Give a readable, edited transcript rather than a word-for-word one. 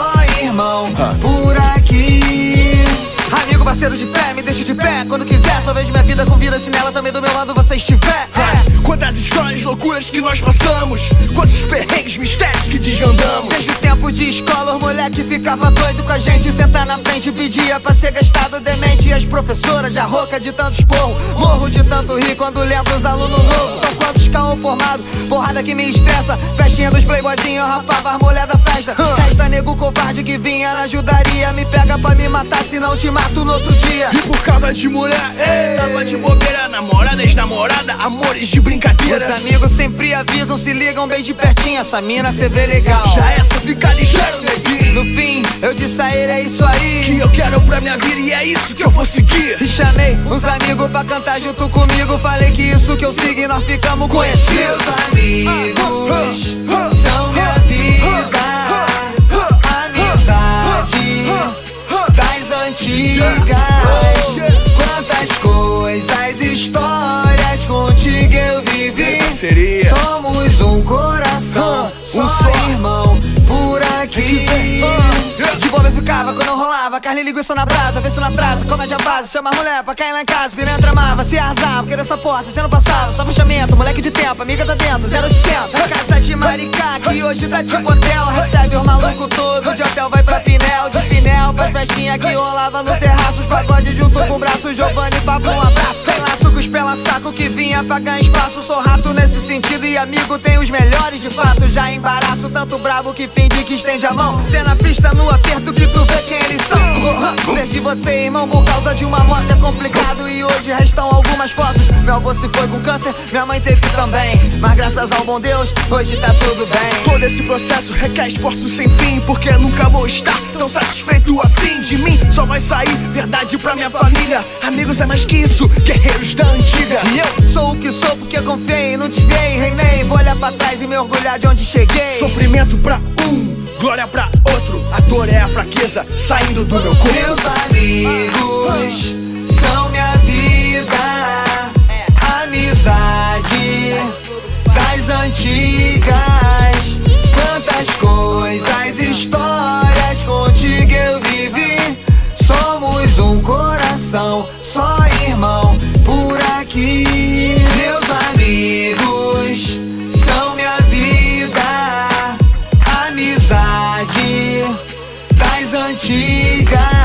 só irmão por aqui. Amigo, parceiro de fé, me deixa de pé quando quiser. Só vejo minha vida com vida se nela também do meu lado você estiver. Quantas histórias, loucuras que nós passamos, quantos perrengues, mistérios que desvendamos. Desde o tempo de escola, os moleque ficava doido com a gente. Sentar na frente pedia pra ser gastado demente. E as professoras já rouca de tanto esporro, morro de tanto rir quando lembro os alunos novos. Então quantos caô formado, porrada que me estressa. Festinha dos playboyzinhos, rapava as mulher da festa. Resta nego covarde que vinha na ajudaria. Me pega pra me matar, senão te mato no outro dia. E por causa de mulher, tava de bobeira. Namorada, ex-namorada, amores de brincadeira. Os amigos sempre avisam, se ligam bem de pertinho. Essa mina cê vê legal, já essa fica ligeiro, neguinho. No fim, eu disse a ele, é isso aí que eu quero pra minha vida e é isso que eu vou seguir. E chamei uns amigos pra cantar junto comigo. Falei que isso que eu sigo e nós ficamos conhecidos. Amigos são minha vida, amizade das antigas. Quantas coisas, histórias contigo eu vivi. Somos um coração, só irmão por aqui. De boa eu ficava quando eu rolava, carne e linguiça na brasa, vê se não atrasa, comédia base, chama a mulher pra cair lá em casa, piranha tramava, se arrasava, porque dessa porta cê não passava, só fechamento, moleque de tempo, amiga tá dentro, 0800. Casa de Maricá, que hoje tá tipo hotel, recebe os malucos todos, de hotel vai pra Pinel, de Pinel pra festinha que rolava no terraço, os pagodes junto com o braço, Giovanni, papo, um abraço, sem laço, com os pela saco que vinha pra ganhar espaço, sou rato nesse sentido e amigo tem os melhores de fato, já embaraço, tanto brabo que finge que estende a mão, cê na pista no aperto que tu vê quem eles são. Perdi você, irmão, por causa de uma moto é complicado e hoje restam algumas fotos. Meu avô se foi com câncer, minha mãe teve também, mas graças ao bom Deus, hoje tá tudo bem. Todo esse processo requer esforço sem fim, porque nunca vou estar tão satisfeito assim. De mim só vai sair verdade pra minha família. Amigos é mais que isso, guerreiros da antiga. E eu sou o que sou porque confiei, não desviei, reinei. Vou olhar pra trás e me orgulhar de onde cheguei. Sofrimento pra glória pra outro. A dor é a fraqueza saindo do meu corpo. Meus amigos são minha vida, amizade das antigas. Quantas coisas, histórias contigo eu vivi. Somos um coração, só irmão por aqui. Meus amigos são minha vida, amizade das antigas.